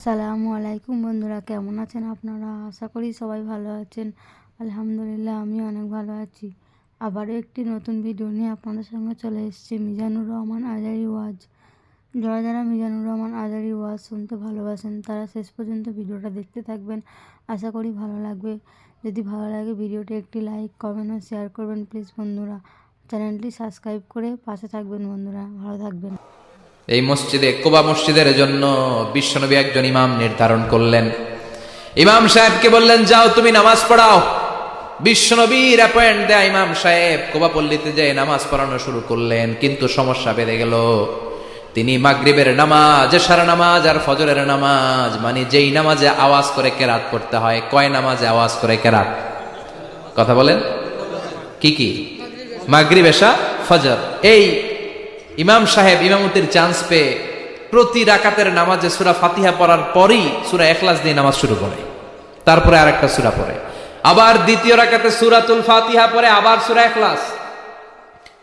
আসসালামু আলাইকুম বন্ধুরা, কেমন আছেন আপনারা? আশা করি সবাই ভালো আছেন। আলহামদুলিল্লাহ, আমি অনেক ভালো আছি। আবারও একটি নতুন ভিডিও নিয়ে আপনাদের সঙ্গে চলে এসেছি মিজানুর রহমান আজারি ওয়াজ। যারা যারা মিজানুর রহমান আজারি ওয়াজ শুনতে ভালোবাসেন তারা শেষ পর্যন্ত ভিডিওটা দেখতে থাকবেন। আশা করি ভালো লাগবে। যদি ভালো লাগে ভিডিওটি একটি লাইক, কমেন্ট ও শেয়ার করবেন প্লিজ বন্ধুরা। চ্যানেলটি সাবস্ক্রাইব করে পাশে থাকবেন বন্ধুরা। ভালো থাকবেন। এই মসজিদে কোবা মসজিদের জন্য বিশ্বনবী একজন ইমাম নির্ধারণ করলেন। ইমাম সাহেবকে বললেন, যাও তুমি নামাজ পড়াও। বিশ্বনবীর অ্যাপয়েন্ট দেয়া ইমাম সাহেব কোবা পল্লীতে যেয়ে নামাজ পড়ানো শুরু করলেন। কিন্তু সমস্যা বেড়ে গেল। তিনি মাগরিবের নামাজ, এশার নামাজ আর ফজরের নামাজ, মানে যেই নামাজে আওয়াজ করে কেরাত পড়তে হয়, কয় নামাজে আওয়াজ করে কেরাত? কথা বলেন, কি কি? মাগরিব, এশা, ফজর। এই ইমাম সাহেব ইমামতির চান্স পেয়ে প্রতি রাকাতের নামাজে সূরা ফাতিহা পড়ার পরই সূরা ইখলাস দিয়ে নামাজ শুরু করে, তারপরে আরেকটা সূরা পড়ে, আবার দ্বিতীয় রাকাতে সূরাতুল ফাতিহা পড়ে, আবার সূরা ইখলাস।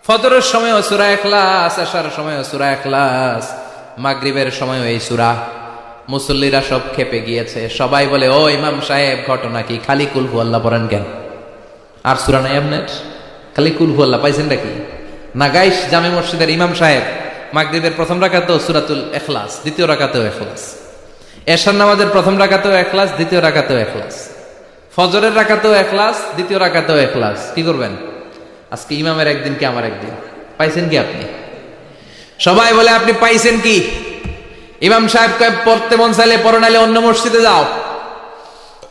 ফজরের সময়ও সূরা ইখলাস, এশার সময়ও সূরা ইখলাস, মাগরিবের সময়ও এই সূরা। মুসল্লিরা সব খেপে গিয়েছে। সবাই বলে, ও ইমাম সাহেব, ঘটনা কি? খালি কুল হুয়াল্লাহ পড়েন কেন? আর সূরা নাই আপনার? খালি কুল হুয়াল্লাহ পাইছেন নাকি? নাগাইশ জামে মসজিদের ইমাম সাহেব মাগরিবের প্রথম রাকাতেও সূরাতুল ইখলাস, দ্বিতীয় রাকাতেও ইখলাস, এশার নামাজের প্রথম রাকাতেও ইখলাস, দ্বিতীয় রাকাতেও ইখলাস, ফজরের রাকাতেও ইখলাস, দ্বিতীয় রাকাতেও ইখলাস। কি করবেন? আজকে ইমামের একদিন কি আমার একদিন। পাইছেন কি আপনি? সবাই বলে, আপনি পাইছেন কি? ইমাম সাহেব কয়, পড়তে মন চাইলে পড়ো, নাইলে অন্য মসজিদে যাও।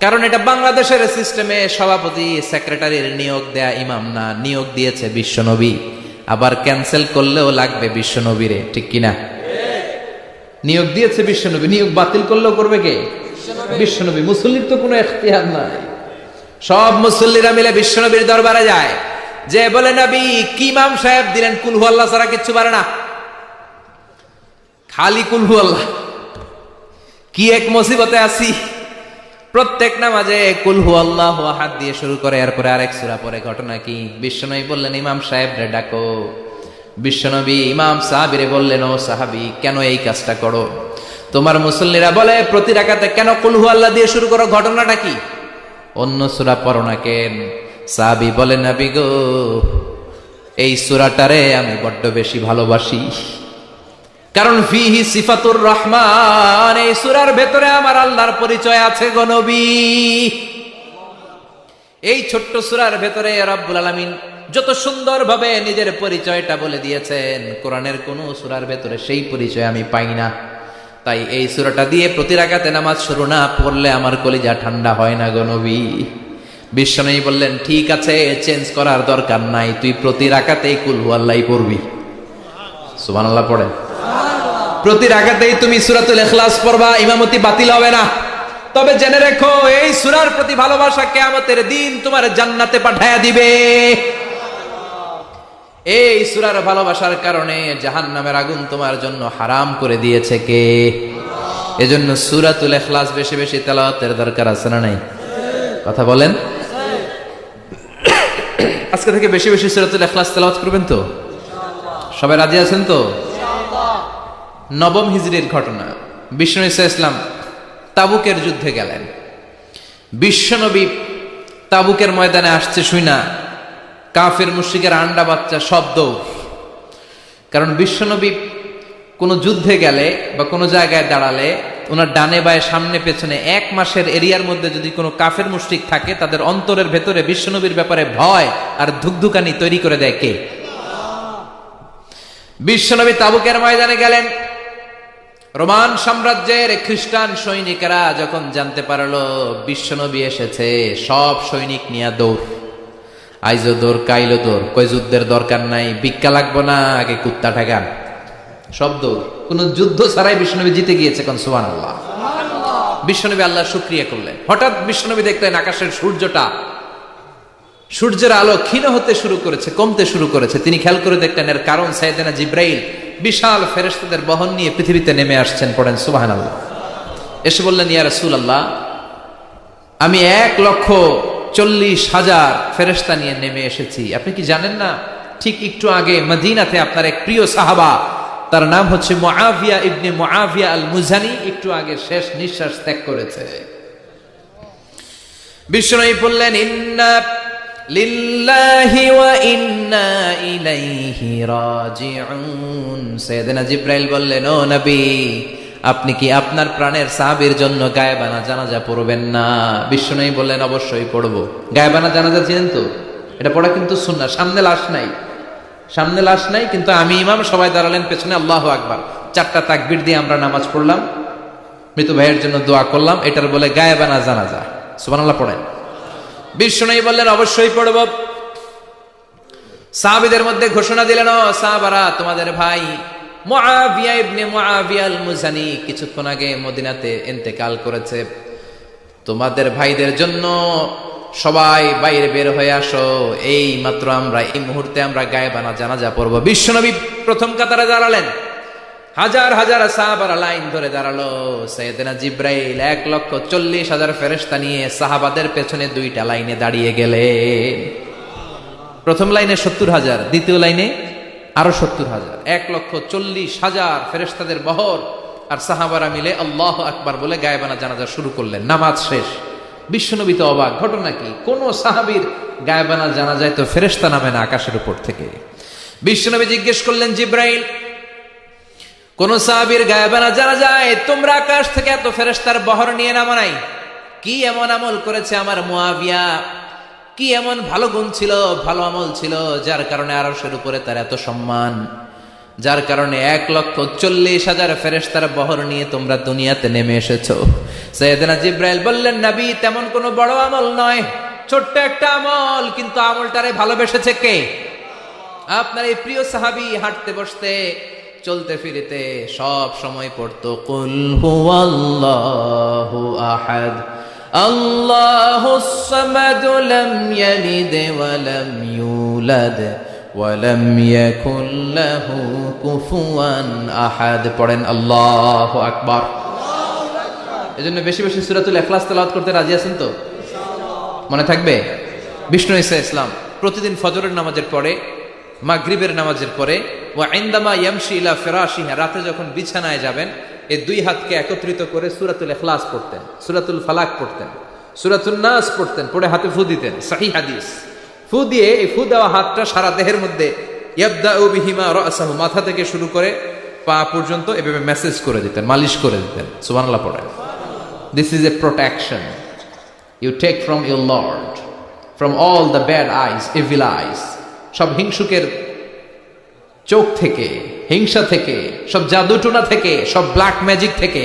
কারণ এটা বাংলাদেশের সিস্টেমে সভাপতি সেক্রেটারির নিয়োগ দেয়া ইমাম না, নিয়োগ দিয়েছে বিশ্বনবী। আবার ক্যান্সেল করলেও লাগবে বিশ্বনবীরে, ঠিক কিনা? নিয়োগ দিয়েছে বিশ্বনবী, নিয়োগ বাতিল করলেও করবে কে? বিশ্বনবী। মুসল্লির তো কোনো এখতিয়ার নাই। সব মুসল্লিরা মিলে বিশ্বনবীর দরবারে যায়, যে বলে, নবী কি ইমাম সাহেব দিলেন, কুল হু আল্লাহ ছাড়া কিচ্ছু পারে না, খালি কুল হু আল্লাহ। কি এক মুসিবতে আছি। প্রত্যেক নামাজে কুল হু আল্লাহু আহাদ দিয়ে শুরু করে, এরপরে আরেক সূরা পড়ে। ঘটনা কি? বিশ্বনবী বললেন, ইমাম সাহেব রে ডাকো। বিশ্বনবী ইমাম সাহাবীরে বললেন, ও সাহাবী, কেন এই কাজটা করো? তোমার মুসল্লিরা বলে প্রতি রাকাতে কেন কুল হু আল্লাহ দিয়ে শুরু করো, ঘটনাটা কি? অন্য সূরা পড়ো না কেন? সাহাবী বলেন, নবী গো, এই সূরাটারে আমি বড্ড বেশি ভালোবাসি। কারণ ফিহি সিফাতুর রহমান, এই সূরার ভেতরে আমার আল্লাহর পরিচয় আছে গো নবী। এই ছোট্ট সূরার ভেতরে রব্বুল আলামিন যত সুন্দরভাবে নিজের পরিচয়টা বলে দিয়েছেন, কোরআনের কোন সূরার ভেতরে সেই পরিচয় আমি পাই না। তাই এই সূরাটা দিয়ে প্রতি রাকাতে নামাজ শুরু না পড়লে আমার কলিজা ঠান্ডা হয় না গো নবী। বিশ্বনবী বললেন, ঠিক আছে, চেঞ্জ করার দরকার নাই, তুই প্রতি রাকাতেই কুল হু আল্লাহই পড়বি। সুবহানাল্লাহ পড়ে। প্রতি রাকাতেই তুমি সূরাতুল ইখলাস পড়বা, ইমামতি বাতিল হবে না। তবে জেনে রেখো, এই সূরার প্রতি ভালোবাসা কিয়ামতের দিন তোমার জান্নাতে পাঠায়া দিবে। এই সূরার ভালোবাসার কারণে জাহান্নামের আগুন তোমার জন্য হারাম করে দিয়েছে কে? এজন্য সূরাতুল ইখলাস বেশি বেশি তেলাওয়াতের দরকার আছে না নাই? কথা বলেন। আজকে থেকে বেশি বেশি সূরাতুল ইখলাস তেলাওয়াত করবেন তো? সবাই রাজি আছেন তো? নবম হিজরির ঘটনা। বিশ্বনবী সাল্লাল্লাহু আলাইহি ওয়াসাল্লাম তাবুকের যুদ্ধে গেলেন। বিশ্বনবী তাবুকের ময়দানে আসছে শুইনা কাফের মুশরিকের আন্ডা বাচ্চা সব দৌড়। কারণ বিশ্বনবী কোনো যুদ্ধে গেলে বা কোনো জায়গায় দাঁড়ালে ওনার ডানে বায়ে সামনে পেছনে 1 মাসের এরিয়ার মধ্যে যদি কোনো কাফের মুশরিক থাকে, তাদের অন্তরের ভেতরে বিশ্বনবীর ব্যাপারে ভয় আর ধুকধুকানি তৈরি করে দেয় কে? বিশ্বনবী তাবুকের ময়দানে গেলেন। রোমান সাম্রাজ্যের খ্রিস্টান সৈনিকেরা যখন জানতে পারলো বিশ্বনবী এসেছে, সব সৈনিক নিয়ে দৌড়। আইজো দৌড়, কাইলো দৌড়, কই যুদ্ধের দরকার নাই, ভিক্ষা লাগবো না, আগে কুত্তা ঠেকান। সব দৌড়। কোন যুদ্ধ ছাড়াই বিশ্বনবী জিতে গিয়েছে। কোন সুবহানাল্লাহ। বিশ্বনবী আল্লাহর শুকরিয়া করলেন। হঠাৎ বিশ্বনবী দেখলেন আকাশের সূর্যের আলো ক্ষীণ হতে শুরু করেছে, কমতে শুরু করেছে। তিনি খেয়াল করে দেখলেন এর কারণ সাইয়েদনা জিবরাইল বিশাল ফেরেশতাদের বহন নিয়ে পৃথিবীতে নেমে আসছেন। পড়েন সুবহানাল্লাহ। এসে বললেন, ইয়া রাসূলুল্লাহ, আমি 1,40,000 ফেরেশতা নিয়ে নেমে এসেছি। আপনি কি জানেন না, ঠিক একটু আগে মদিনাতে আপনার এক প্রিয় সাহাবা তার নাম হচ্ছে মুআবিয়া ইবনে মুআবিয়া আল মুজানি, একটু আগে শেষ নিঃশ্বাস ত্যাগ করেছে। বিষ্ণু বললেন ইন্না লিল্লাহি ওয়া ইন্না ইলাইহি রাজিউন। সাইয়েদনা জিবরাইল বললেন, ও নবী, আপনি কি আপনার প্রাণের সাহাবীর জন্য গায়েবানা জানাজা পড়বেন না? বিষ্ণু বললেন, অবশ্যই পড়বো। গায়েবানা জানাজা চিনেন তো? এটা পড়া কিন্তু সুন্নাহ। সামনে লাশ নাই, সামনে লাশ নাই, কিন্তু আমি ইমাম, সবাই দাঁড়ালেন পেছনে, আল্লাহু আকবার, 4টা তাকবীর দিয়ে আমরা নামাজ পড়লাম, মৃত ভাইয়ের জন্য দোয়া করলাম, এটার বলে গায়েবানা জানাজা। সুবহানাল্লাহ পড়েন। বিষ্ণু বললেন, অবশ্যই পড়ব। সাহাবীদের মধ্যে ঘোষণা দিলেন, ও সাহাবারা, তোমাদের ভাই মুআবিয়া ইবনে মুআবিয়া আল মুজানি কিছুক্ষণ আগে মদিনাতে ইন্তেকাল করেছে। তোমাদের ভাইদের জন্য সবাই বাইরে বের হয়ে আসো, এই মাত্র আমরা এই মুহূর্তে আমরা গায়েবানা জানাজা পড়ব। বিশ্বনবী প্রথম কাতারে দাঁড়ালেন, হাজার হাজার সাহাবারা লাইন ধরে দাঁড়ালো। সাইয়েদনা জিবরাইল 1,40,000 ফেরেশতা নিয়ে সাহাবাদের পেছনে 2টা লাইনে দাঁড়িয়ে গেলেন। প্রথম লাইনে 70,000, দ্বিতীয় লাইনে আরো 70,000, 1,40,000 ফেরেশতাদের বহর। আর সাহাবারা মিলে আল্লাহু আকবার বলে গায়েবানা জানাজা শুরু করলেন। নামাজ শেষ। বিশ্বনবী তো অবাক, ঘটনা কি? কোন সাহাবীর গায়েবানা জানাজায় তো ফেরেশতা নামে না আকাশের উপর থেকে। বিশ্বনবী জিজ্ঞেস করলেন, জিবরাইল, কোন সাহাবীর গায়েবানা জানাজায় তোমরা আকাশ থেকে এত ফেরেশতার বহর নিয়ে নামো নাই? কি এমন আমল করেছে আমার মুআবিয়া? কি এমন ভালো গুণ ছিল, ভালো আমল ছিল, যার কারণে আরশের উপরে তার এত সম্মান, যার কারণে 1,40,000 ফেরেশতার বহর নিয়ে তোমরা দুনিয়াতে নেমে এসেছো? সাইয়েদনা জিবরাইল বললেন, নবী, তেমন কোনো বড় আমল নয়, ছোট্ট একটা আমল, কিন্তু আমলটারে ভালোবেসেছে কে? আপনার এই প্রিয় সাহাবী হাঁটতে বসতে চলতে ফিরিতে সব সময় পড়তো কুল হুয়াল্লাহু আহাদ আল্লাহুস সামাদ লাম ইয়ালিদ ওয়া লাম ইউলাদ ওয়া লাম ইয়াকুল লাহু কুফুয়ান আহাদ। পড়েন আল্লাহু আকবার। এজন্য বেশি বেশি সূরাতুল ইখলাস তেলাওয়াত করতে রাজি আছেন তো? মনে থাকবে? বিষ্ণু ঈসা ইসলাম প্রতিদিন ফজরের নামাজের পরে, মাগরিবের নামাজের পরে, ওয়া ইনদামা ইয়ামশি ইলা ফিরাশিহি, রাতে যখন বিছানায় যাবেন, এই 2 হাতকে একত্রিত করে সূরাতুল ইখলাস পড়তেন, সূরাতুল ফালাক পড়তেন, সূরাতুন নাস পড়তেন, পড়ে হাতে ফু দিতেন। সহিহ হাদিস। ফু দিয়ে এই ফু দেওয়া হাতটা সারা দেহের মধ্যে ইয়াবদাউ বিহিমা রাসাহু, মাথা থেকে শুরু করে পা পর্যন্ত এভাবে মেসেজ করে দিতেন, মালিশ করে দিতেন। সুবহানাল্লাহ পড়েন। This is a protection you take from your Lord, from all the bad eyes, evil eyes, সব হিংসুকের চোখ থেকে, হিংসা থেকে, সব জাদুটোনা থেকে, সব ব্ল্যাক ম্যাজিক থেকে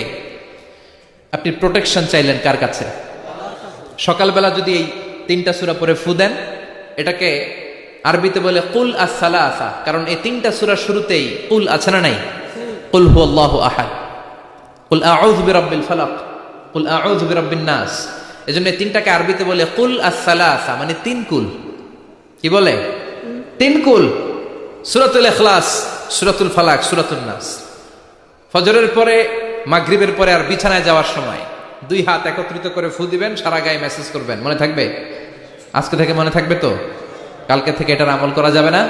আপনি প্রোটেকশন চাইলেন কার কাছে? সকালবেলা যদি এই 3টা সূরা পড়ে ফু দেন, এটাকে আরবিতে বলে কুল আস-সালাসা, কারণ এই 3টা সূরার শুরুতেই কুল আছে না নাই? কুল হুয়াল্লাহু আহাদ, কুল আউযু বিরাব্বিল ফালাক, কুল আউযু বিরাব্বিন নাস। এজন্য এই 3টাকে আরবিতে বলে কুল আস-সালাসা, মানে 3 কুল। কি বলে? 3 কুল। সূরাতুল ইখলাস, সূরাতুল ফালাক, সূরাতুন নাস। ফজরের পরে, মাগরিবের পরে আর বিছানায় যাওয়ার সময় 2 হাত একত্রিত করে ফু দিবেন, সারা গায়ে মেসেজ করবেন। মনে থাকবে? আজকে থেকে মনে থাকবে তো? কালকে থেকে এটার আমল করা যাবে না?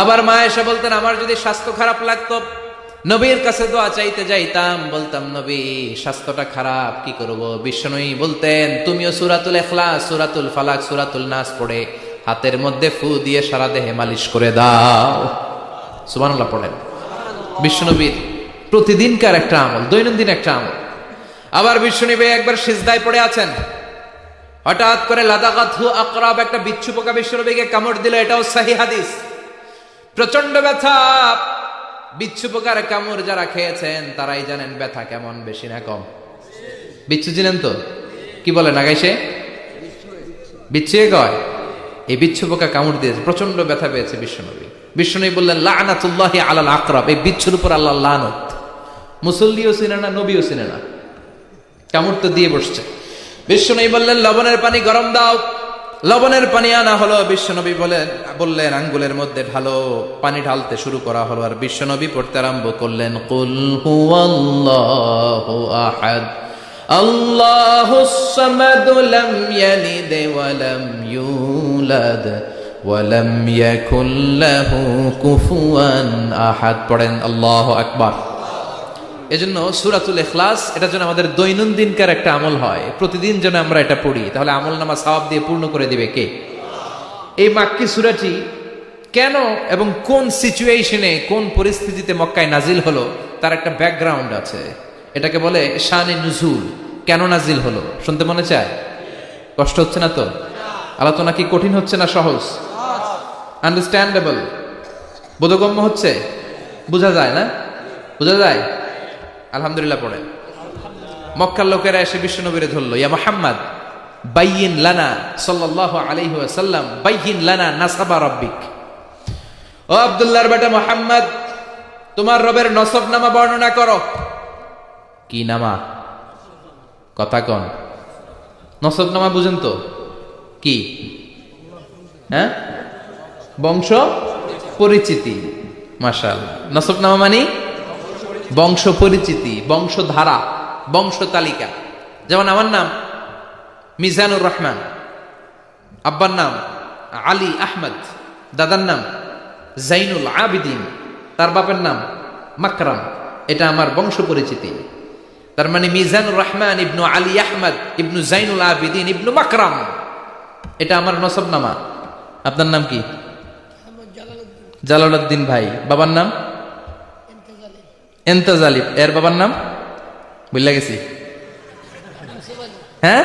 আবার মা এসে বলতেন, আমার যদি স্বাস্থ্য খারাপ লাগতো, নবীর কাছে দোয়া চাইতে যাইতাম, বলতাম, নবী স্বাস্থ্যটা খারাপ, কি করব? বিশ্বনবী বলতেন, তুমিও সূরাতুল ইখলাস, সূরাতুল ফালাক, সূরাতুল নাস পড়ে হাতের মধ্যে ফু দিয়ে সারা দেহে মালিশ করে দাও। সুবহানাল্লাহ পড়েন। বিশ্বনবীর প্রতিদিনকার একটা আমল, দৈনন্দিন একটা আমল। আবার বিশ্বনবী একবার সিজদায় পড়ে আছেন, হঠাৎ করে লাদাগাতহু আকরাব, একটা বিচ্ছু পোকা বিশ্বনবীকে কামড় দিল। এটাও সহিহ হাদিস। প্রচন্ড ব্যথা। বিচ্ছু পোকার কামড় যারা খেয়েছেন তারাই জানেন ব্যথা কেমন, বেশি না কম? বিচ্ছু চিনেন তো? কি বলে না গাইছে? বিচ্ছু কয়। এই বিচ্ছু পোকা কামড় দিয়েছে, প্রচন্ড ব্যথা পেয়েছে বিশ্বনবী। বিশ্বনবী বললেন, লানাতুল্লাহি আলাল আকরাব, এই বিচ্ছুর উপর আল্লাহর লানত। মুসল্লিও চিনে না, নবীও চিনে না, কামড় তো দিয়ে বসছে। বিশ্বনবী বললেন, লবণের পানি গরম দাও। লবণের পানি আনা হলো। বিশ্বনবী বললেন, আঙ্গুলের মধ্যে ঢালো। পানি ঢালতে শুরু করা হলো, আর বিশ্বনবী পড়তে আরম্ভ করলেন, কুল হুয়াল্লাহু আহাদ আল্লাহুস সামাদ লাম ইয়ালিদ ওয়া লাম ইউলাদ ওয়ালাম ইয়াকুল লাহু কুফুয়ান আহাদ। পড়েন আল্লাহু আকবার। এজন্য সূরাতুল ইখলাস এটা যেন আমাদের দৈনন্দিনকার একটা আমল হয়, প্রতিদিন যেন আমরা এটা পড়ি, তাহলে আমল নামা সওয়াব দিয়ে পূর্ণ করে দিবে কে? এই মাক্কি সূরাটি কেন এবং কোন সিচুয়েশনে, কোন পরিস্থিতিতে মক্কায় নাজিল হলো তার একটা ব্যাকগ্রাউন্ড আছে। এটাকে বলে শানে নুজুল। কেন নাজিল হলো শুনতে মনে চায়? কষ্ট হচ্ছে না তো? আলোচনা কি কঠিন হচ্ছে না সহজ? আন্ডারস্ট্যান্ডেবল, বোধগম্য হচ্ছে? বোঝা যায় না? বোঝা যায়? আলহামদুলিল্লাহ পড়েন। মক্কার লোকেরা এসে বিশ্বনবীরে ধরলো, ইয়া মুহাম্মদ বাইয়িন লানা সাল্লাল্লাহু আলাইহি ওয়াসাল্লাম বাইয়িন লানা নাসাবা রাব্বিক। ও আব্দুল্লাহর বেটা মুহাম্মদ, তোমার রবের নসবনামা বর্ণনা করো। কি নামা? কথা কন। নসবনামা বুঝেন তো কি? হ্যাঁ, বংশ পরিচিতি। মাশাআল্লাহ। নসবনামা মানে বংশ পরিচিতি, বংশধারা, বংশ তালিকা। যেমন আমার নাম মিজানুর রহমান, আব্বার নাম আলী আহমদ, দাদার নাম জাইনুল আবিদিন, তার বাপের নাম মাকরাম। এটা আমার বংশ পরিচিতি। তার মানে মিজানুর রহমান ইবনু আলী আহমদ ইবনু জাইনুল আবিদিন ইবনু মাকরাম, এটা আমার নসবনামা। আপনার নাম কি? জালালউদ্দিন ভাই। বাবার নাম এন্তাজালিব। এর বাবার নাম বুঝলা গেছি। হ্যাঁ,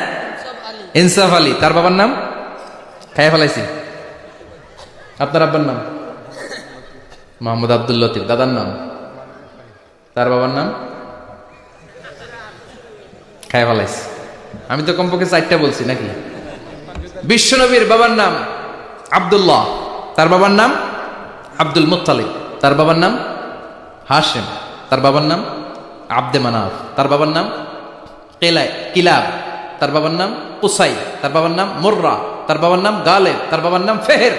ইনসাফ আলী। তার বাবার নাম খাইয়া ফেলাইছি। আপনার আব্বার নাম মোহাম্মদ আব্দুল লতিফ। দাদার নাম, তার বাবার নাম খাইয়া ফেলাইছি। আমি তো কমপক্ষে 4টা বলছি নাকি? বিশ্বনবীর বাবার নাম আব্দুল্লাহ, তার বাবার নাম আব্দুল মুত্তালিব, তার বাবার নাম হাশিম, তার বাবার নাম আব্দে মানাফ, তার বাবার নাম কিলাব, তার বাবার নাম কুসাই, তার বাবার নাম মুররা, তার বাবার নাম গালেব, তার বাবার নাম ফেহের।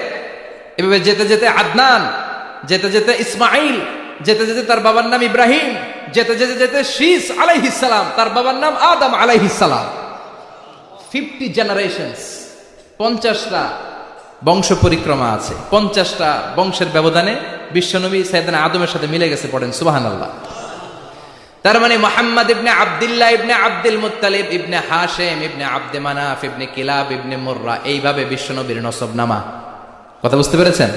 এভাবে যেতে যেতে আদনান, যেতে যেতে ইসমাইল, যেতে যেতে তার বাবার নাম ইব্রাহিম, যেতে যেতে যেতে শীস আলাইহিস সালাম, তার বাবার নাম আদম আলাইহিস সালাম। 50 জেনারেশনস, 50টা বংশ পরিক্রমা আছে। 50টা বংশের ব্যবধানে বিশ্বনবী সাইয়েদনা আদমের সাথে মিলে গেছে। পড়েন সুবহানাল্লাহ। তার মানে মুহাম্মদ ইবনে আব্দুল্লাহ ইবনে আব্দুল মুত্তালিব ইবনে হাশিম ইবনে আব্দে মানাফ ইবনে কিলাব ইবনে মুররা, এইভাবে বিশ্বনবীর নসবনামা। কথা বুঝতে পেরেছেন?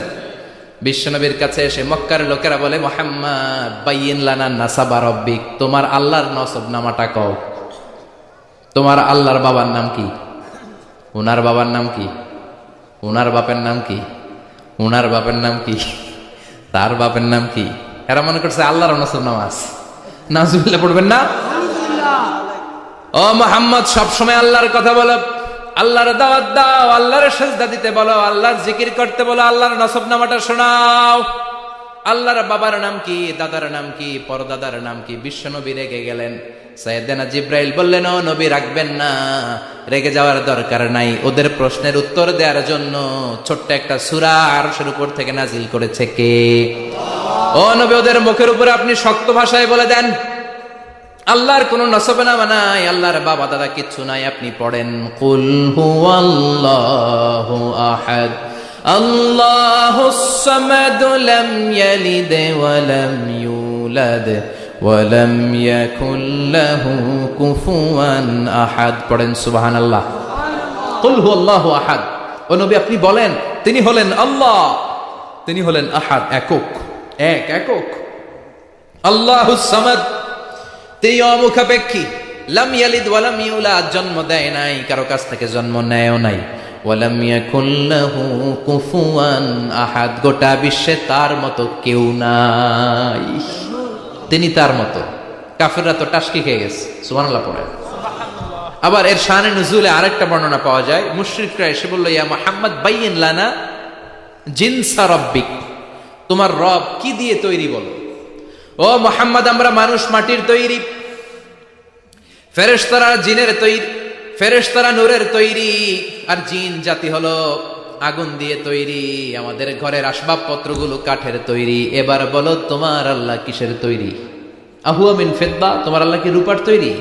বিশ্বনবীর কাছে এসে মক্কার লোকেরা বলে, মুহাম্মদ বাইয়িন লানা নাসাবা রাব্বিক, তোমার আল্লাহর নসবনামাটা কও। তোমার আল্লাহর বাবার নাম কি? ওনার বাবার নাম কি? ওনার বাপের নাম কি? ওনার বাপের নাম কি? তার বাপের নাম কি? এরা মনে করছে আল্লাহর নসবনামা আছে। নাউজুবিল্লাহ পড়বেন না? ও মুহাম্মদ, সবসময় আল্লাহর কথা বলো, আল্লাহর দাওয়াত দাও, আল্লাহর সিজদা দিতে বলো, আল্লাহর জিকির করতে বলো, আল্লাহর নসবনামাটা শোনাও। আল্লাহর বাবার নাম কি? দাদার নাম কি? পরদাদার নাম কি? বিশ্বনবী রেগে গেলেন। সাইয়েদনা জিব্রাইল বললেন, ও নবী রাখবেন না, রেগে যাওয়ার দরকার নাই। ওদের প্রশ্নের উত্তর দেওয়ার জন্য ছোট্ট একটা সূরা আরশের উপর থেকে নাজিল করেছে কে? ও নবী, ওদের মুখের উপরে আপনি শক্ত ভাষায় বলে দেন, আল্লাহর কোন নসবনামা নাই, আল্লাহর বাবা দাদা কিচ্ছু নাই। আপনি পড়েন, কুল হুয়াল্লাহু আহাদ আল্লাহুস সামাদ লাম ইয়ালিদ ওয়া লাম ইউলাদ ওয়া লাম ইয়াকুল লাহু কুফুয়ান আহাদ। পড়েন সুবহানাল্লাহ। কুল হুয়াল্লাহু আহাদ। ও নবী আপনি বলেন, তিনি হলেন আল্লাহ, তিনি হলেন আহাদ, একক, একক। আল্লাহুস সামাদ, তিনি অমুখাপেক্ষী। লাম ইয়ালিদ ওয়া লাম ইউলাদ, জন্ম দেয় নাই, কারো কাছ থেকে জন্ম নেয়ও নাই। ওয়া লাম ইয়াকুল লাহু কুফুয়ান আহাদ, গোটা বিশ্বে তার মতো কেউ নাই, তিনি তার মতো। কাফেররা তো টাসকি খেয়ে গেছে। সুবহানাল্লাহ পড়ে। আবার এর শানে নুজুলে আরেকটা বর্ণনা পাওয়া যায়। মুশরিকরা এসে বলল, ইয়া মুহাম্মদ বাইয়িন লানা জিনসা রাব্বিক, তোমার রব কি দিয়ে তৈরি বলো। ও মুহাম্মদ, আমরা মানুষ মাটির তৈরি, ফেরেশতারা জিনের তৈরি, ফেরেশতারা নূরের তৈরি, আর জিন জাতি হলো আগুন দিয়ে তৈরি। আমাদের ঘরের আসবাবপত্রগুলো কাঠের তৈরি। এবার বলো তোমার আল্লাহ কিসের তৈরি? আহুয়া মিন ফিদ্দা, তোমার আল্লাহ কি রূপার তৈরি?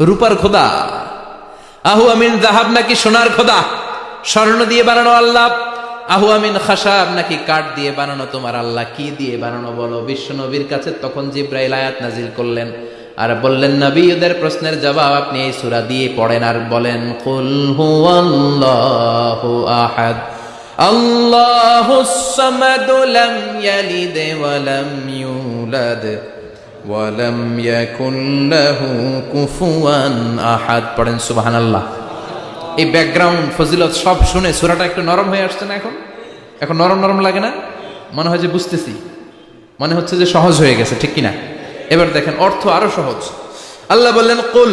রূপার খোদা। আহুয়া মিন যাহাব, নাকি সোনার খোদা? স্বর্ণ দিয়ে বানানো আল্লাহ। আহুয়ামিন খাসাব, নাকি কাঠ দিয়ে বানানো তোমার আল্লাহ? কি দিয়ে বানানো বলো। বিশ্ব নবীর কাছে তখন জিব্রাইল আয়াত নাজিল করলেন আর বললেন, নবী, ওদের প্রশ্নের জবাব আপনি এই সূরা দিয়ে পড়েন আর বলেন, কুল হুয়াল্লাহু আহাদ আল্লাহুস সামাদ লাম ইয়ালিদ ওয়া লাম ইউলাদ ওয়া লাম ইয়াকুল লাহু কুফুয়ান আহাদ। পড়েন সুবহানাল্লাহ। এই ব্যাকগ্রাউন্ড ফজিলত সব শুনে সূরাটা একটু নরম হয়ে আসছে না? এখন নরম নরম লাগে না? মনে হয় যে বুঝতেছি, মনে হচ্ছে যে সহজ হয়ে গেছে, ঠিক কিনা? এবার দেখেন অর্থ আরো সহজ। আল্লাহ বললেন কুল,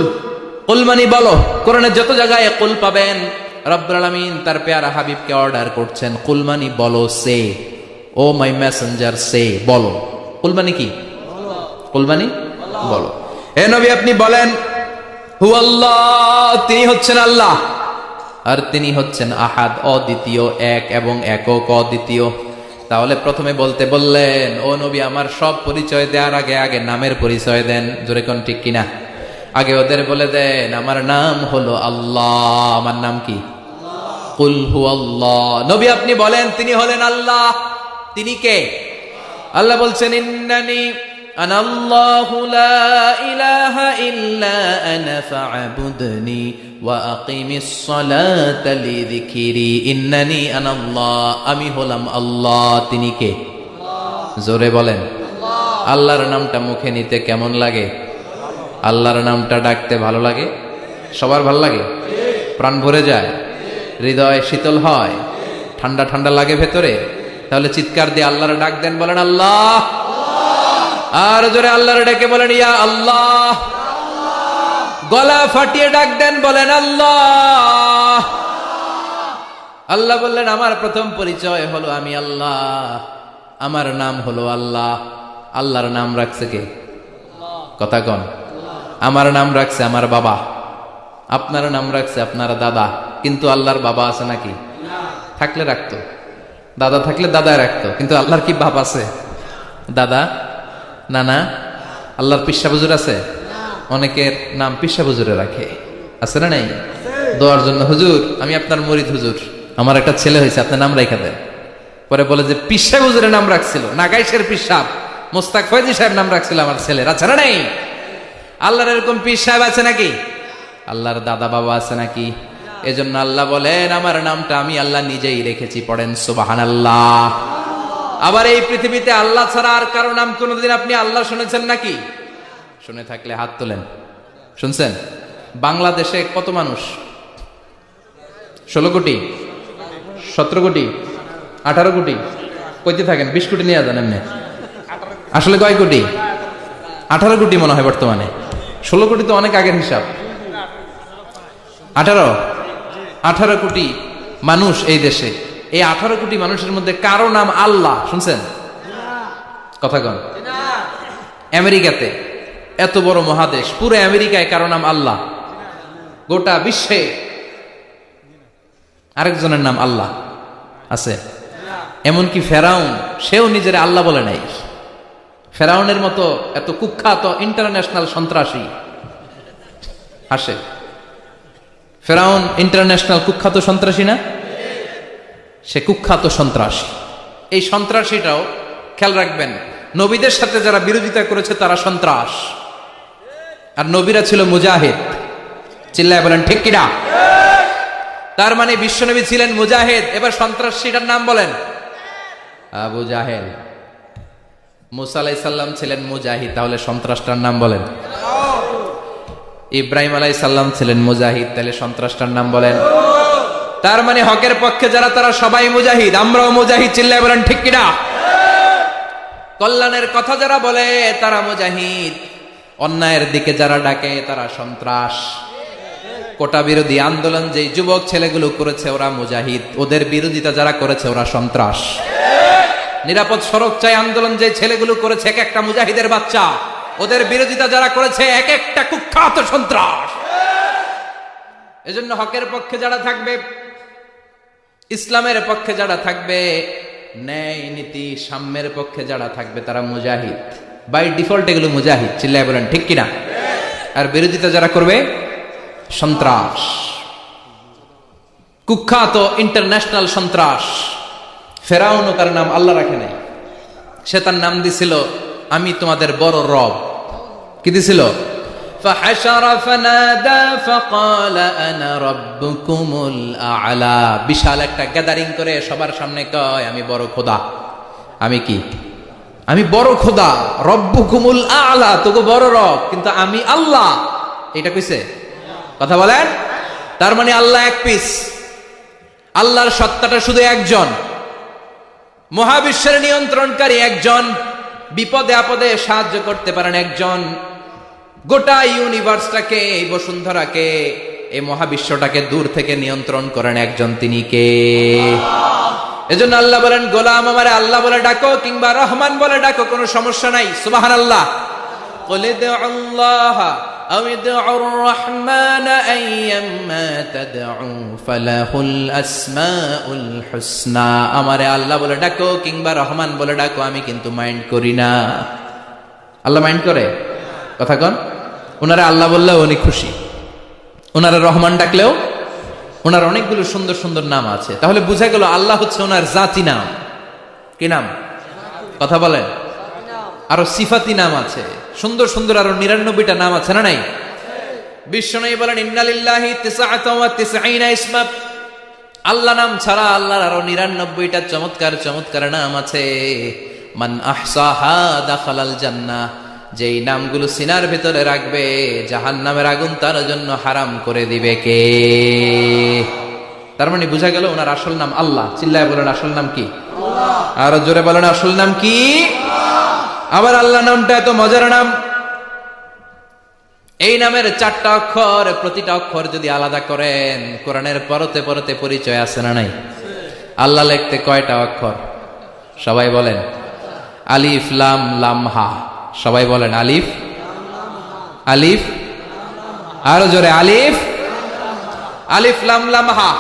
কুল মানে বলো। কোরআনের যত জায়গায় কুল পাবেন, রব্বুল আলামিন তার পেয়ারা হাবিবকে অর্ডার করছেন, কুল মানে বলো, সে, ও মাই মেসেঞ্জার, সে, বলো। কুল মানে কি? কুল মানে বলো। হে নবী আপনি বলেন, হু আল্লাহ, তিনি হচ্ছেন আল্লাহ, আর তিনি হচ্ছেন আহাদ, অদ্বিতীয়, এক এবং একক, অদ্বিতীয়। তাহলে প্রথমে বলতে বললেন, ও নবী আমার সব পরিচয় দেওয়ার আগে আগে নামের পরিচয় দেন। জোরে কোন ঠিক কিনা? আগে ওদের বলে দেন আমার নাম হলো আল্লাহ। আমার নাম কি? কুল হু আল্লাহ। নবী আপনি বলেন তিনি হলেন আল্লাহ। তিনি কে? আল্লাহ বলছেন, ইন্নানি আনা আল্লাহু লা ইলাহা ইল্লা আনা ফা'বুদনি ওয়া আকিমিস সালাতা লিযিকরি। ইন্নানি আনা আল্লাহ, আমি হলাম আল্লাহ। তিনি কে? জোরে বলেন। আল্লাহর নামটা মুখে নিতে কেমন লাগে? আল্লাহর নামটা ডাকতে ভালো লাগে? সবার ভালো লাগে? প্রাণ ভরে যায়, হৃদয় শীতল হয়, ঠান্ডা ঠান্ডা লাগে ভেতরে? তাহলে চিৎকার দিয়ে আল্লাহর ডাক দেন, বলেন আল্লাহ। আর জোরে আল্লাহর ডেকে বলেন ইয়া আল্লাহ। গলা ফাটিয়ে ডাক দেন, বলেন আল্লাহ। আল্লাহ বললেন আমার প্রথম পরিচয় হলো আমি আল্লাহ, আমার নাম হলো আল্লাহ। আল্লাহর নাম রাখছে কে? কথা কন। আমার নাম রাখছে আমার বাবা, আপনার নাম রাখছে আপনার দাদা। কিন্তু আল্লাহর বাবা আছে নাকি? থাকলে রাখতো, দাদা থাকলে দাদায় রাখতো। কিন্তু আল্লাহর কি বাপ আছে? দাদা, নানা? আল্লাহর পিসা হুজুর আছে? অনেকের নাম পিসা হুজুরে রাখে, আছে না নাই? দোয়ার জন্য, হুজুর আমি আপনার মুরিদ, হুজুর আমার একটা ছেলে হয়েছে, আপনার নাম রাখা দেন। পরে বলে যে পিসা হুজুরের নাম রাখছিল, নাগাইশের পিসাব মোস্তাক ফয়জি সাহেব নাম রাখছিল আমার ছেলের, আছে না নাই? আল্লাহর এরকম পীর সাহেব আছে নাকি? আল্লাহর দাদা বাবা আছে নাকি? এজন্য আল্লাহ বলেন আমার নামটা আমি আল্লাহ নিজেই রেখেছি। পড়েন সুবহানাল্লাহ। আবার এই পৃথিবীতে আল্লাহ ছাড়া আর কারো নাম কোনোদিন আপনি আল্লাহ শুনেছেন নাকি? শুনে থাকলে হাত তোলেন। শুনছেন? বাংলাদেশে কত মানুষ? 16 কোটি, 17 কোটি, 18 কোটি? কইতে থাকেন, 20 কোটি নিয়ে যান এমনি। আসলে কয় কোটি? 18 কোটি মনে হয় বর্তমানে। 16 কোটি তো অনেক আগের হিসাব। 18 কোটি মানুষ এই দেশে। এই 18 কোটি মানুষের মধ্যে কারো নাম আল্লাহ শুনছেন? কথা কন। আমেরিকাতে, এত বড় মহাদেশ, পুরো আমেরিকায় কারো নাম আল্লাহ? গোটা বিশ্বে আরেকজনের নাম আল্লাহ আছে? এমনকি ফেরাউন, সেও নিজের আল্লাহ বলে নাই। ফেরাউনের মতো এত কুখ্যাত ইন্টারন্যাশনাল সন্ত্রাসী আসে। ফেরাউন ইন্টারন্যাশনাল কুখ্যাত সন্ত্রাসী না? সে কুখ্যাত সন্ত্রাসী। এই সন্ত্রাসীটাও খেয়াল রাখবেন, নবীদের সাথে যারা বিরোধিতা করেছে তারা সন্ত্রাস, আর নবীরা ছিল মুজাহিদ। চিল্লায় বলেন ঠিক কিনা? তার মানে বিশ্বনবী ছিলেন মুজাহিদ। এবার সন্ত্রাসীটার নাম বলেন, আবু জাহেল। মুসা আলাইহিস সালাম ছিলেন মুজাহিদ, তাহলে সন্ত্রাসটার নাম বলেন। ইব্রাহিম আলাইহিস সালাম ছিলেন মুজাহিদ, তাহলে সন্ত্রাসটার নাম বলেন। তার মানে হকের পক্ষে যারা তারা সবাই মুজাহিদ, আমরাও মুজাহিদ। চিল্লায় বলেন ঠিক কিনা? কল্যাণের কথা যারা বলে তারা মুজাহিদ, অন্যায়ের দিকে যারা ডাকে তারা সন্ত্রাস। কোটা বিরোধী আন্দোলন যেই যুবক ছেলেগুলো করেছে ওরা মুজাহিদ, ওদের বিরোধিতা যারা করেছে ওরা সন্ত্রাস। নিরাপদ সড়ক চাই আন্দোলন যে ছেলেগুলো করেছে এক একটা মুজাহিদের বাচ্চা, ওদের বিরোধিতা যারা করেছে এক একটা কুখ্যাত সন্ত্রাস। এজন্য হকের পক্ষে যারা থাকবে, ইসলামের পক্ষে যারা থাকবে, ন্যায় নীতি সাম্যের পক্ষে যারা থাকবে তারা মুজাহিদ। বাই ডিফল্ট এগুলো মুজাহিদ। চিল্লায় বলেন ঠিক কিনা? আর বিরোধিতা যারা করবে সন্ত্রাস, কুখ্যাত ইন্টারন্যাশনাল সন্ত্রাস। ফেরাউনও তার নাম আল্লাহ রাখে নাই, সে তার নাম দিছিল আমি তোমাদের বড় রব। কি দিছিল? ফাহাশারা ফানাদা ফাকালা আনা রাব্বুকুমুল আ'লা। বিশাল একটা গ্যাদারিং করে সবার সামনে কয় আমি বড় খোদা। আমি কি? আমি বড় খোদা, রব্বুকুমুল আ'লা, তোকে বড় রব, কিন্তু আমি আল্লাহ। এটা কইছে? কথা বলেন। তার মানে আল্লাহ এক পিস, আল্লাহর সত্তাটা শুধু একজন, মহাবিশ্বের নিয়ন্ত্রণকারী একজন, বিপদে আপদে সাহায্য করতে পারেন একজন, গোটা ইউনিভার্সটাকে, এই বসুন্ধরাকে, এই মহাবিশ্বটাকে দূর থেকে নিয়ন্ত্রণ করেন একজন, তিনি কে? এজন্য আল্লাহ বলেন গোলাম আমারে আল্লাহ বলে ডাকো কিংবা রহমান বলে ডাকো, কোনো সমস্যা নাই। সুবহানাল্লাহ। কুল ইদউল্লাহ আও ইদউর রহমান আইয়াম্মা তাদউ ফালাহুল আসমাউল হুসনা। আমারে আল্লাহ বলে ডাকো কিংবা রহমান বলে ডাকো, আমি কিন্তু মাইন্ড করি না। আল্লাহ মাইন্ড করে? কথা কন। ওনারা আল্লাহ বললেও উনি খুশি, ওনারা রহমান ডাকলেও, ওনার অনেকগুলো সুন্দর সুন্দর নাম আছে। তাহলে বুঝা গেল আল্লাহ হচ্ছে ওনার জাতি নাম। কি নাম? কথা বলেন। আরো সিফাতি নাম আছে, সুন্দর সুন্দর আরো 99টা নাম আছে না নাই? বিশ্বনবী বলেন ইন্নালিল্লাহি 99 ইসমা। আল্লাহ নাম ছাড়া আল্লাহর আরো 99টা চমৎকার চমৎকার নাম আছে। মান আহসাহা দাখালাল জান্নাহ। যেই নামগুলো সিনার ভিতরে রাখবে, জাহান্নামের আগুন তার জন্য হারাম করে দিবে কে? তার মানে বুঝা গেল ওনার আসল নাম আল্লাহ। চিল্লায় বলেন আসল নাম কি? আল্লাহ। আরো জোরে বলেন আসল নাম কি? আবার আল্লাহ নামটা এত মজার নাম, এই নামের 4টা অক্ষর, প্রতিটা অক্ষর যদি আলাদা করেন, কোরআনের পরতে পরতে পরিচয় আছে না নাই? আল্লাহ লিখতে কয়টা অক্ষর? সবাই বলেন। আলিফ লাম লাম হা। সবাই বলেন আলিফ, আলিফ, আরো জোরে আলিফ, আলিফ লাম লাম হা।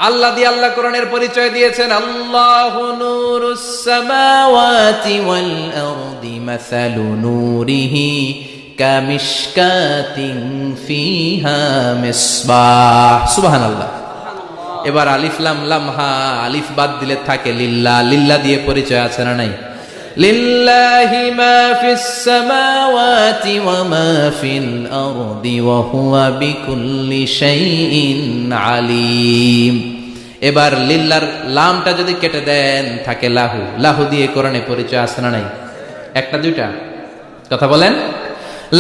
আল্লাহ দিয়ে আল্লাহ কোরআনের পরিচয় দিয়েছেন আল্লাহু নূরুস সামাওয়াতি ওয়াল আরদি মাসালু নূরিহি কামিশকাতিন ফিহা মিসবাহ। সুবহানাল্লাহ। এবার আলিফ লাম লাম হা, আলিফ বাদ দিলে থাকে লিল্লাহ। লিল্লাহ দিয়ে পরিচয় আছে না নাই? লিল্লাহি মা ফিস সামাওয়াতি ওয়া মা ফিল আরদি ওয়া হুয়া বিকুল্লি শাইইন আলিম। এবার লিল্লাহর লামটা যদি কেটে দেন থাকে লাহু। লাহু দিয়ে কোরআনে পরিচয় আছে না নাই? একটা দুইটা? কথা বলেন।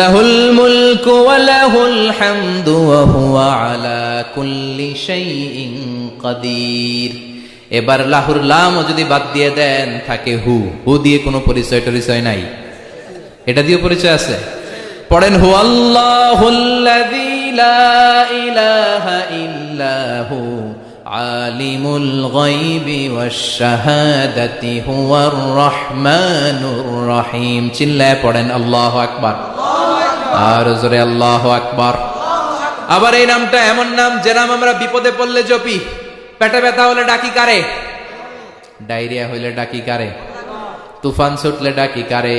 লাহুল মুলকু ওয়া লাহুল হামদু ওয়া হুয়া আলা কুল্লি শাইইন কাদির। এবার লাহুর লামও যদি বাদ দিয়ে দেন থাকে হু। হু দিয়ে কোনো পরিচয় টরিচয় নাই, এটা দিয়ে পরিচয় আছে। পড়েন হু আল্লাহুল্লাযী লা ইলাহা ইল্লাহু আলিমুল গায়বি ওয়াশ শাহাদাতি হুয়ার রহমানুর রহিম। চিল্লায় পড়েন আল্লাহু আকবার। আর জোরে আল্লাহু আকবার। আবার এই নামটা এমন নাম যে নাম আমরা বিপদে পড়লে জপি। পেটে ব্যথা হলে ডাকি কারে? ডায়রিয়া হইলে ডাকি কারে? তুফান ছুটলে ডাকি কারে?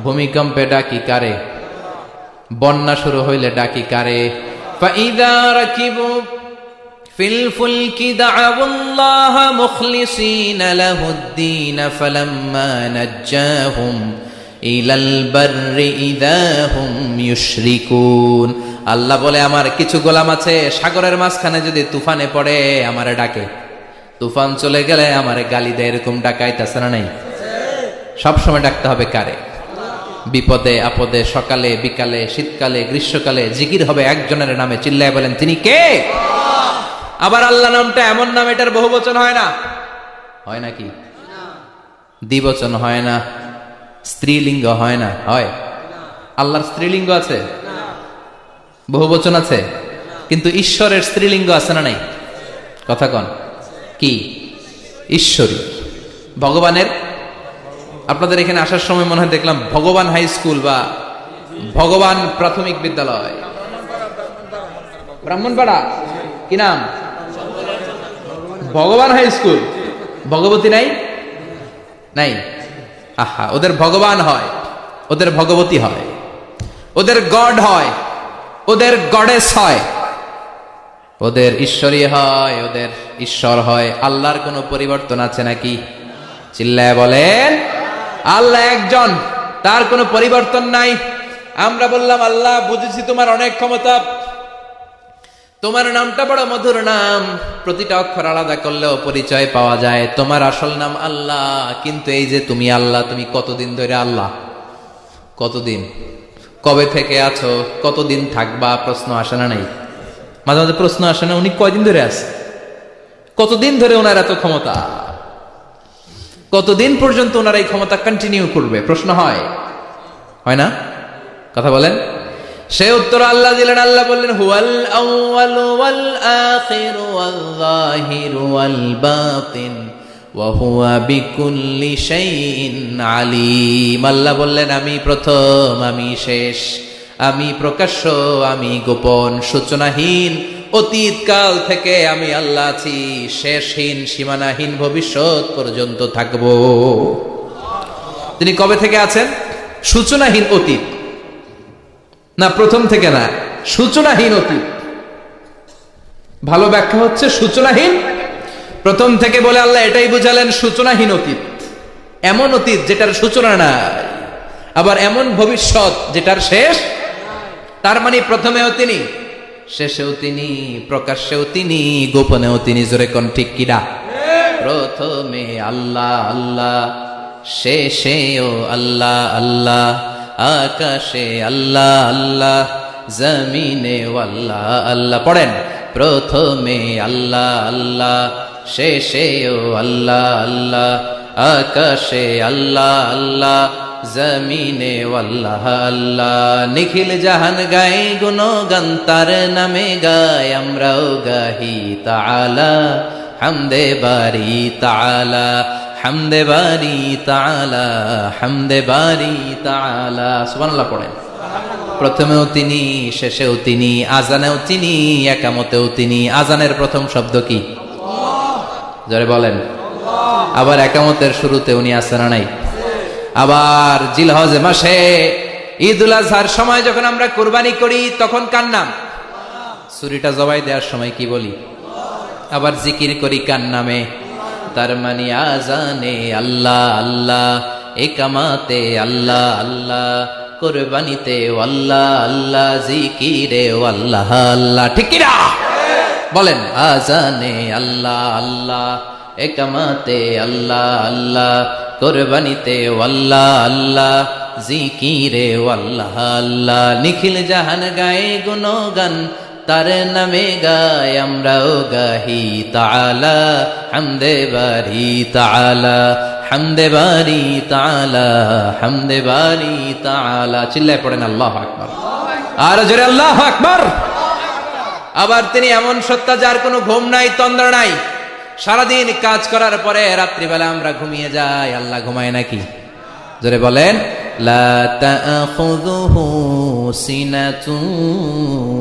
ভূমিকম্পে ডাকি কারে? বন্যা শুরু হইলে ডাকি কারে? ফাইদা রাকিবু ফিল ফুলকি দা'উল্লাহ মুখলিসিনা লাহুদ্দিন ফালাম্মা নাজ্জাহুম ইলাল বাররি ইযা হুম ইউশরিকুন। আল্লাহ বলে আমার কিছু গোলাম আছে সাগরের মাঝখানে যদি তুফানে পড়ে আমারে ডাকে, তুফান চলে গেলে আমারে গালি দেয়। এরকম ডাকাইতেছে না নাই? সব সময় ডাকতে হবে কারে? বিপদে আপদে, সকালে বিকালে, শীতকালে গ্রীষ্মকালে জিকির হবে একজনের নামে। চিল্লায় বলেন তিনি কে? আবার আল্লাহ নামটা এমন নাম এটার বহুবচন হয় না। হয় নাকি? দ্বিবচন হয় না, স্ত্রীলিঙ্গ হয় না। হয়? আল্লাহর স্ত্রীলিঙ্গ আছে, বহুবচন আছে, কিন্তু ঈশ্বরের স্ত্রীলিঙ্গ আছে না নাই? কথা কন। কি? ঈশ্বরী। ভগবানের, আপনাদের এখানে আসার সময় মনে হয় দেখলাম ভগবান হাই স্কুল বা ভগবান প্রাথমিক বিদ্যালয়, ব্রাহ্মণপাড়া। কি নাম? ভগবান হাই স্কুল। ভগবতী নাই? নাই। আহা, ওদের ভগবান হয়, ওদের ভগবতী হয়, ওদের গড হয়, ওদের গডেস হয়, ওদের ঈশ্বরী হয়, ওদের ঈশ্বর হয়। আল্লাহর কোনো পরিবর্তন আছে নাকি? চিল্লায় বলেন আল্লাহ একজন, তার কোনো পরিবর্তন নাই। আমরা বললাম আল্লাহ বুঝেছি তোমার অনেক ক্ষমতা, তোমার নামটা বড় মধুর নাম, প্রতিটা অক্ষর আলাদা করলেও পরিচয় পাওয়া যায়। তোমার আসল নাম আল্লাহ, কিন্তু এই যে তুমি আল্লাহ, তুমি কতদিন ধরে আল্লাহ? কতদিন? কবে থেকে আছো? কতদিন থাকবা? প্রশ্ন আসে না? নাই মাঝে মাঝে প্রশ্ন আসে না, উনি কয়দিন ধরে আছে? কতদিন ধরে ওনার এত ক্ষমতা? কতদিন পর্যন্ত ওনার এই ক্ষমতা কন্টিনিউ করবে? প্রশ্ন হয় না? কথা বলেন। সে উত্তর আল্লাহ দিলেন। আল্লাহ বললেন হুয়াল আউয়ালু ওয়াল আখিরু ওয়াল যাহিরু ওয়াল বাতিন ওয়া হুয়া বিকুল্লি শাইইন আলিম। আল্লাহ বললেন আমি প্রথম, আমি শেষ, আমি প্রকাশ্য, আমি গোপন, সূচনাহীন, অতীত কাল থেকে আমি আল্লাহ আছি, শেষহীন, সীমানাহীন, ভবিষ্যৎ পর্যন্ত থাকব। তিনি কবে থেকে আছেন? সূচনাহীন অতীত না, প্রথম থেকে না, সূচনাহীন অতীত। ভালো ব্যাখ্যা হচ্ছে সূচনাহীন প্রথম থেকে বলে আল্লাহ এটাই বুঝালেন সূচনাহীন অতীত, এমন অতীত যেটার সূচনা নাই, আবার এমন ভবিষ্যৎ যেটার শেষ। তার মানে প্রথমেও তিনি, শেষেও তিনি, প্রকাশ্যেও তিনি, গোপনেও তিনি। জোরে কোন ঠিক কিনা? প্রথমে আল্লাহ আল্লাহ, শেষেও আল্লাহ আল্লাহ, আকাশে আল্লাহ আল্লাহ, জমিনে আল্লাহ আল্লাহ। পড়েন প্রথমে আল্লাহ আল্লাহ, শেষেও আল্লাহ আল্লাহ, আকাশে আল্লাহ আল্লাহ, জমিনে আল্লাহ আল্লাহ। নিখিল জাহান গায় গুণগান, তার নামে গায় আমরাও গাহি তাআলা, হামদে বারি তাআলা, হামদে বারি তাআলা, হামদে বারি তাআলা। সুবহানাল্লাহ পড়েন। প্রথমেও তিনি, শেষেও তিনি, আজানেও তিনি, একামতেও তিনি। আজানের প্রথম শব্দ কি? জোরে বলেন। আবার একামতের শুরুতে উনি আছেন না নাই? আবার জিলহজ মাসে ঈদুল আজহার সময় যখন আমরা কুরবানি করি তখন কার নাম? ছুরিটা জবাই দেওয়ার সময় কি বলি? আবার জিকির করি কার নামে? তার মানে আজানে আল্লাহ আল্লাহ, একামাতে আল্লাহ আল্লাহ, কুরবানিতে আল্লাহ আল্লাহ, জিকিরে আল্লাহ আল্লাহ। ঠিক কি না? বলেন আজানে আল্লাহ আল্লাহ, একামাতে আল্লাহ আল্লাহ, কুরবানিতে আল্লাহ আল্লাহ, জিকিরে আল্লাহ আল্লাহ। নিখিল জাহান গায়ে গুণগান, তার নামে গায় আমরাও গাহি তাআলা, হামদে বারি তাআলা, হামদে বারি তাআলা, হামদে বারি তাআলা। চিল্লায় পড়েন আল্লাহু আকবার। আর জোরে আল্লাহু আকবার। আবার তিনি এমন সত্তা যার কোনো ঘুম নাই, তন্দ্রা নাই। সারাদিন কাজ করার পরে রাত্রিবেলা আমরা ঘুমিয়ে যাই, আল্লাহ ঘুমায় নাকি? জোরে বলেন লা তাখুযুহু সিনাতুন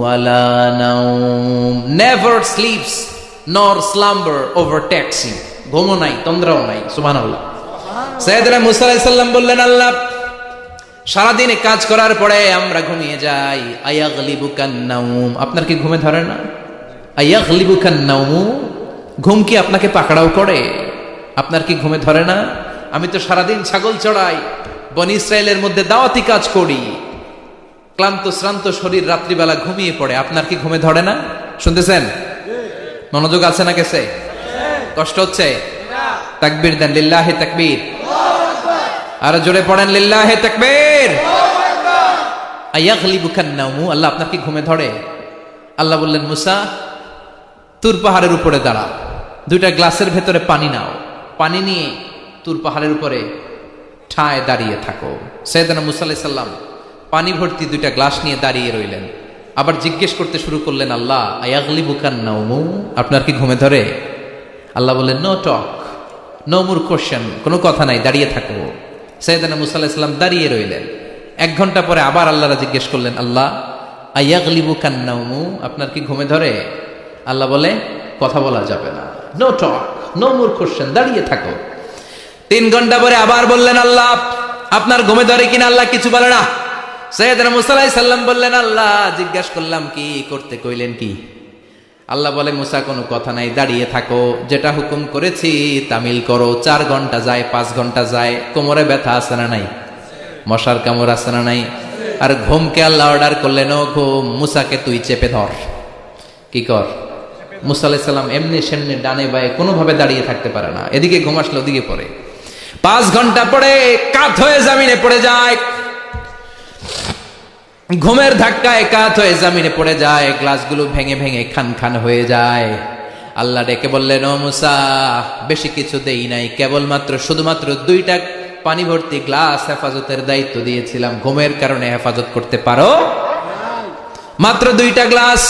ওয়ালা নাওম, নেভার স্লিপস নর স্লাম্বার ওভারটেকস হিম। ঘুমও নাই, তন্দ্রাও নাই। সুবহানাল্লাহ। সাইয়েদনা মুসা আলাইহিস সালাম বললেন আল্লাহ সারাদিন কাজ করার পরে আমরা ঘুমিয়ে যাই, আয়াগলিবুকান নাওম, আপনার কি ঘুমে ধরে না? আয়াগলিবুকান নাওম, ঘুম কি আপনাকে পাকড়াও করে? আপনার কি ঘুমে ধরে না? আমি তো সারাদিন ছাগল চড়াই, বনি ইসরায়েলের মধ্যে দাওয়াতি কাজ করি, ক্লান্ত শ্রান্ত শরীর রাত্রিবেলা ঘুমিয়ে পড়ে, আপনার কি ঘুমে ধরে না? শুনতেছেন? মনোযোগ আছে না? গেছে? কষ্ট হচ্ছে? তাকবীর দেন, লিল্লাহি তাকবীর। আর জোরে পড়েন লিল্লাহি তাকবীর। আয়াগলিবুকান নাওম, আল্লাহ আপনার কি ঘুমে ধরে? আল্লাহ বললেন মুসা তুর পাহাড়ের উপরে দাঁড়াও, দুইটা গ্লাসের ভেতরে পানি নাও, পানি নিয়ে তুর পাহাড়ের উপরে ঠায় দাঁড়িয়ে থাকো। সাইয়েদনা মুসা আলাইহিস সালাম পানি ভর্তি দুইটা গ্লাস নিয়ে দাঁড়িয়ে রইলেন। আবার জিজ্ঞেস করতে শুরু করলেন আল্লাহ আয়াগলিবুকান নাওম, আপনার কি ঘুমে ধরে? আল্লাহ বললেন no talk, no more question, কোনো কথা নাই, দাঁড়িয়ে থাকো। সাইয়েদনা মুসা আলাইহিস সালাম দাঁড়িয়ে রইলেন। 1 ঘন্টা পরে আবার আল্লাহরা জিজ্ঞেস করলেন আল্লাহ আয়াগলিবুকান নাওম, আপনার কি ঘুমে ধরে? আল্লাহ বলে কথা বলা যাবে না, no talk, no more question, দাঁড়িয়ে থাকো। 3 ঘন্টা পরে আবার বললেন আল্লাহ আপনার ঘুমে ধরে কিনা? আল্লাহ কিছু বলে না। সাইয়েদনা মুসা আলাইহিস সালাম বললেন আল্লাহ জিজ্ঞাসা করলাম কি করতে, কইলেন কি? আল্লাহ বলে মুসা কোনো কথা নাই, দাঁড়িয়ে থাকো, যেটা হুকুম করেছি তামিল করো। 4 ঘন্টা যায়, 5 ঘন্টা যায়, কোমরে ব্যথা আছে না নাই, মশার কামড় আছে না নাই, আর ঘুমকে আল্লাহ অর্ডার করলেন, ও ঘুম, মুসাকে তুই চেপে ধর। কি কর? মুসা আলাইহিস সালাম এমনি সেমনি ডানে বায়ে কোনোভাবে দাঁড়িয়ে থাকতে পারে না, এদিকে ঘুম আসলে ওদিকে পড়ে। 5 ঘন্টা পরে কাত হয়ে জমিনে পড়ে যায়, ঘুমের ধাক্কায় কাত হয়ে জমিনে পড়ে যায়, গ্লাসগুলো ভেঙে ভেঙে খান খান হয়ে যায়। আল্লাহ ডেকে বললেন, ও মুসা, বেশি কিছু দেই নাই, কেবলমাত্র শুধুমাত্র 2টা পানি ভর্তি গ্লাস হেফাজতের দায়িত্ব দিয়েছিলাম, ঘুমের কারণে হেফাজত করতে পারো? মাত্র 2টা গ্লাস,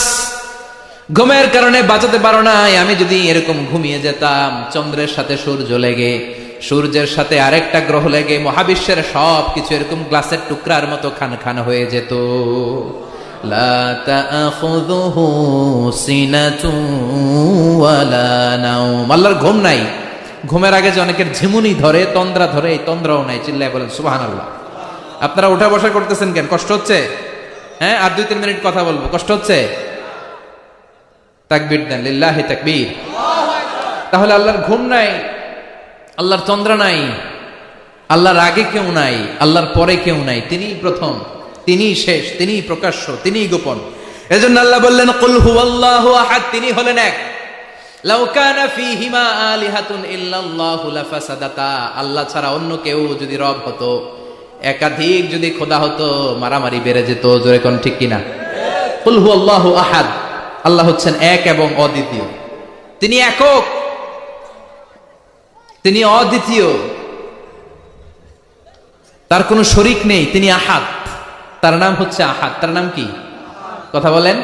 ঘুমের কারণে বাঁচাতে পারো নাই। আমি যদি এরকম ঘুমিয়ে যেতাম, চন্দ্রের সাথে সূর্য লেগে, সূর্যের সাথে আরেকটা গ্রহ লেগে মহাবিশ্বের সব কিছু এরকম গ্লাসের টুকরার মতো খান খান হয়ে যেত। লা তাখুযুহু সিনাতুন ওয়ালা নাওম, আল্লাহর ঘুম নাই। ঘুমের আগে যে অনেকের ঝিমুনি ধরে, তন্দ্রা ধরে, এই তন্দ্রাও নাই। চিল্লায় বলেন সুবহানাল্লাহ। আপনারা উঠা বসা করতেছেন কেন? কষ্ট হচ্ছে? হ্যাঁ, আর 2-3 মিনিট কথা বলবো, কষ্ট হচ্ছে? তাকবীর দেন, লিল্লাহি তাকবীর। তাহলে আল্লাহর ঘুম নাই, আল্লাহর তন্দ্রা নাই, আল্লাহর আগে কেউ নাই, আল্লাহর পরে কেউ নাই। তিনিই প্রথম, তিনিই শেষ, তিনিই প্রকাশ্য, তিনিই গোপন। এজন্য আল্লাহ বললেন, কুল হুয়াল্লাহু আহাদ, তিনি হলেন এক। লাউ কানা ফীহিমা আলিহাতুন ইল্লাল্লাহু লাফাসাদাতা, আল্লাহ ছাড়া অন্য কেউ যদি রব হতো, একাধিক যদি খোদা হতো, মারামারি বেড়ে যেত। জোরে কোন ঠিক কিনা? কুল হুয়াল্লাহু আহাদ, আল্লাহ হচ্ছেন এক এবং অদ্বিতীয়। তিনি একক, তিনি অদ্বিতীয়, তার কোনো শরীক নেই। তিনি আহাদ, তার নাম হচ্ছে আহাদ। তার নাম কি? কথা বলেন।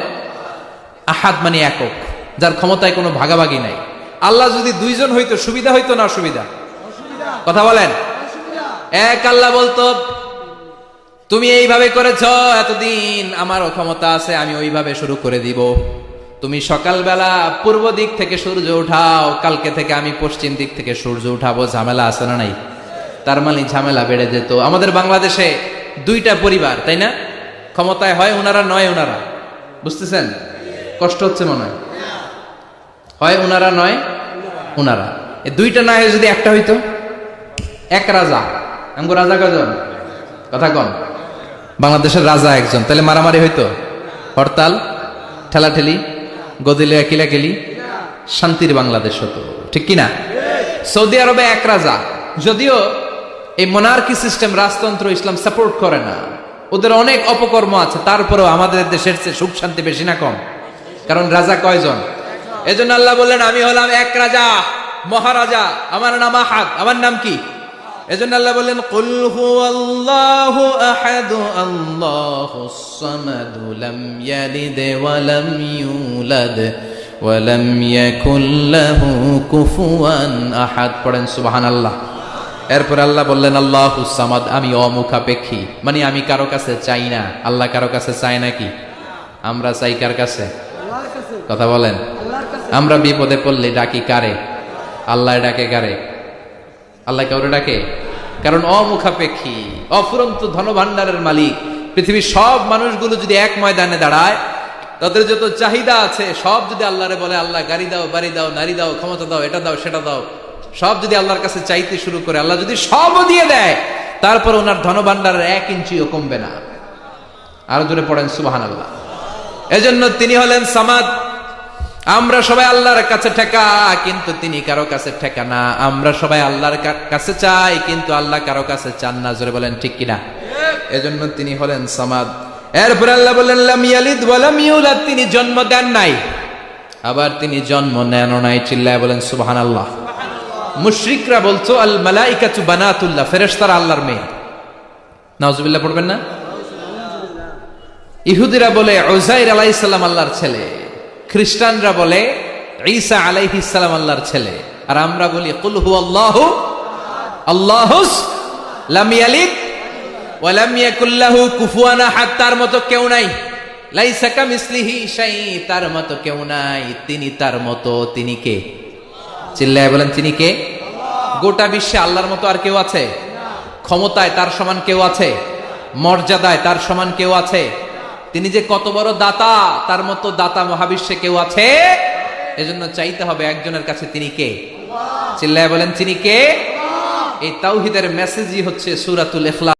আহাদ মানে একক, যার ক্ষমতায় কোনো ভাগাভাগি নাই। আল্লাহ যদি 2 জন হইতো সুবিধা হইতো না অসুবিধা? কথা বলেন। এক আল্লাহ বলতো, তুমি এইভাবে করেছ এতদিন, আমারও ক্ষমতা আছে, আমি ওইভাবে শুরু করে দিব। তুমি সকালবেলা পূর্ব দিক থেকে সূর্য উঠাও, কালকে থেকে আমি পশ্চিম দিক থেকে সূর্য উঠাবো। ঝামেলা আছে না নাই? তার মানে ঝামেলা বেড়ে যেত। আমাদের বাংলাদেশে 2টা পরিবার, তাই না? ক্ষমতায় হয় ওনারা, নয় ওনারা। বুঝতেছেন? কষ্ট হচ্ছে মনে হয়। হয় ওনারা, নয় ওনারা। এই 2টা না হয়ে যদি একটা হইতো, এক রাজা। আমগো রাজা কজন? কথা কন। বাংলাদেশের রাজা একজন, তাহলে মারামারি হইতো, হরতাল, ঠেলাঠেলি, গদিলে কিলাকিলি, শান্তির বাংলাদেশ হতো। ঠিক কিনা? সৌদি আরবে এক রাজা, যদিও এই মোনার্কি সিস্টেম, রাজতন্ত্র, ইসলাম সাপোর্ট করে না, ওদের অনেক অপকর্ম আছে, তারপরেও আমাদের দেশের চেয়ে সুখ শান্তি বেশি না কম? কারণ রাজা কয়জন? এজন্য আল্লাহ বললেন, আমি হলাম এক রাজা, মহারাজা, আমার নাম আহাদ। আমার নাম কি? এজন্য আল্লাহ বললেন, কুল হুয়াল্লাহু আহাদ আল্লাহুস সামাদ লাম ইয়ালিদ ওয়া লাম ইউলাদ ওয়া লাম ইয়াকুল লাহু কুফুয়ান আহাদ। পড়েন সুবহানাল্লাহ। এরপর আল্লাহ বললেন, আল্লাহুস সামাদ, আমি অমুখাপেক্ষী, মানে আমি কারো কাছে চাই না। আল্লাহ কারো কাছে চায় নাকি? আমরা চাই কার কাছে? কথা বলেন। আমরা বিপদে পড়লে ডাকি কারে? আল্লাহ ডাকে কারে? আল্লাহ কাউরে ডাকে? কারণ অমুখাপেক্ষী, অফুরন্ত ধনভাণ্ডারের মালিক। পৃথিবীর সব মানুষগুলো যদি এক ময়দানে দাঁড়ায়, তাদের যত চাহিদা আছে সব যদি আল্লাহরে বলে, আল্লাহ গাড়ি দাও, বাড়ি দাও, নারী দাও, ক্ষমতা দাও, এটা দাও, সেটা দাও, সব যদি আল্লাহর কাছে চাইতে শুরু করে, আল্লাহ যদি সবও দিয়ে দেয়, তারপর ওনার ধনভাণ্ডারের 1 ইঞ্চিও কমবে না। আরো জোরে পড়েন সুবহানাল্লাহ। এজন্য তিনি হলেন সামাদ। আমরা সবাই আল্লাহর কাছে ঠেকা, কিন্তু তিনি কারো কাছে ঠেকা না। আমরা সবাই আল্লাহর কাছে চাই, কিন্তু আল্লাহ কারো কাছে চান না। জোরে বলেন ঠিক কিনা? এজন্য তিনি হলেন সামাদ। এরপর আল্লাহ বললেন, লাম ইয়ালিদ ওয়া লাম ইউলাদ, তিনি জন্ম দেন নাই, আবার তিনি জন্ম নেন নাই। চিল্লায় বলেন সুবহানাল্লাহ। মুশরিকরা বলতো, আল মালাইকাতু বানাতুল্লাহ, ফেরেশতারা আল্লাহর মেয়ে। নাউজুবিল্লাহ পড়বেন না? ইহুদিরা বলে উযাইর আলাইহিস সালাম আল্লাহর ছেলে, খ্রিস্টানরা বলে ঈসা আলাইহিস সালাম আল্লাহর ছেলে, আর আমরা বলি কুল হুয়াল্লাহু আল্লাহুস লাম ইয়ালিদ ওয়া লাম ইয়াকুল লাহু কুফুয়ান আহাদ, তার মতো কেউ নাই। লাইসা কামিসলিহি শাই, তার মতো কেউ নাই। তিনি তার মতো, তিনি কে? চিল্লায় বলেন, তিনি কে? গোটা বিশ্বে আল্লাহর মতো আর কেউ আছে? ক্ষমতায় তার সমান কেউ আছে? মর্যাদায় তার সমান কেউ আছে? তিনি যে কত বড় দাতা, তার মতো দাতা মহাবিশ্বে কেউ আছে? এজন্য চাইতে হবে একজনের কাছে, তিনি কে? চিল্লায় বলেন তিনি কে? এই তাওহীদের মেসেজই হচ্ছে সূরাতুল ইখলাস।